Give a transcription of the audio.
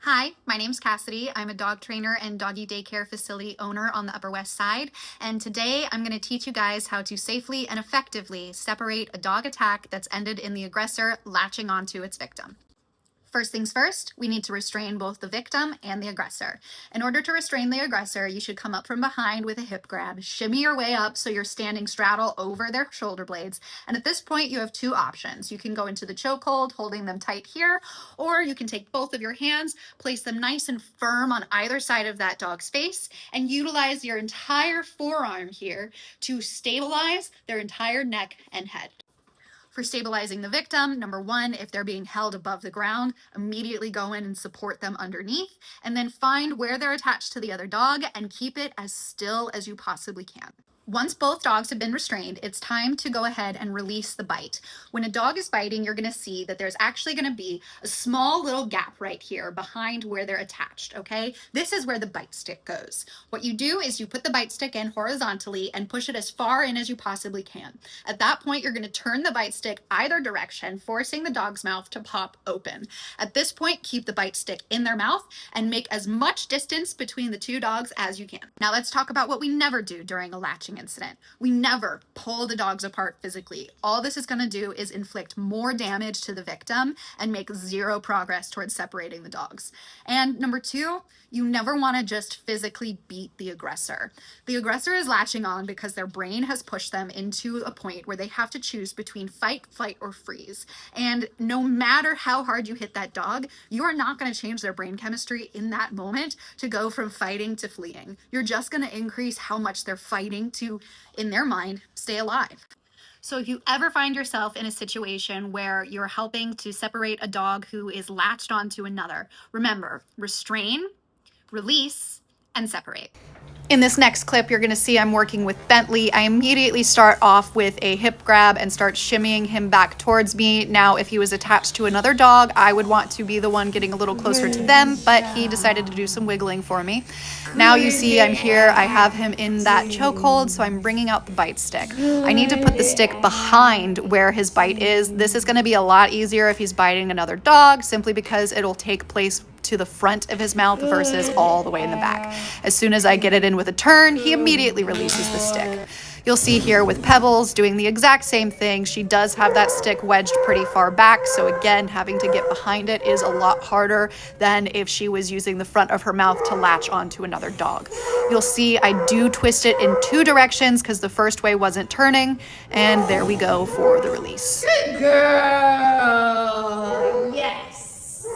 Hi, my name's Cassidy. I'm a dog trainer and doggy daycare facility owner on the Upper West Side. And today I'm going to teach you guys how to safely and effectively separate a dog attack that's ended in the aggressor latching onto its victim. First things first, we need to restrain both the victim and the aggressor. In order to restrain the aggressor, you should come up from behind with a hip grab, shimmy your way up so you're standing straddle over their shoulder blades. And at this point, you have two options. You can go into the chokehold, holding them tight here, or you can take both of your hands, place them nice and firm on either side of that dog's face, and utilize your entire forearm here to stabilize their entire neck and head. For stabilizing the victim, number one, if they're being held above the ground, immediately go in and support them underneath, and then find where they're attached to the other dog and keep it as still as you possibly can. Once both dogs have been restrained, it's time to go ahead and release the bite. When a dog is biting, you're going to see that there's actually going to be a small little gap right here behind where they're attached, okay? This is where the bite stick goes. What you do is you put the bite stick in horizontally and push it as far in as you possibly can. At that point, you're going to turn the bite stick either direction, forcing the dog's mouth to pop open. At this point, keep the bite stick in their mouth and make as much distance between the two dogs as you can. Now let's talk about what we never do during a latching incident. We never pull the dogs apart physically. All this is going to do is inflict more damage to the victim and make zero progress towards separating the dogs. And number two, you never want to just physically beat the aggressor. The aggressor is latching on because their brain has pushed them into a point where they have to choose between fight, flight, or freeze. And no matter how hard you hit that dog, you are not going to change their brain chemistry in that moment to go from fighting to fleeing. You're just going to increase how much they're fighting to, in their mind, stay alive. So if you ever find yourself in a situation where you're helping to separate a dog who is latched onto another, remember, restrain, release, and separate. In this next clip, you're gonna see I'm working with Bentley. I immediately start off with a hip grab and start shimmying him back towards me. Now, if he was attached to another dog, I would want to be the one getting a little closer to them, but he decided to do some wiggling for me. Now you see I'm here, I have him in that chokehold, so I'm bringing out the bite stick. I need to put the stick behind where his bite is. This is gonna be a lot easier if he's biting another dog, simply because it'll take place to the front of his mouth versus all the way in the back. As soon as I get it in with a turn, he immediately releases the stick. You'll see here with Pebbles doing the exact same thing. She does have that stick wedged pretty far back, so again, having to get behind it is a lot harder than if she was using the front of her mouth to latch onto another dog. You'll see I do twist it in two directions because the first way wasn't turning, and there we go for the release. Good girl! Yes!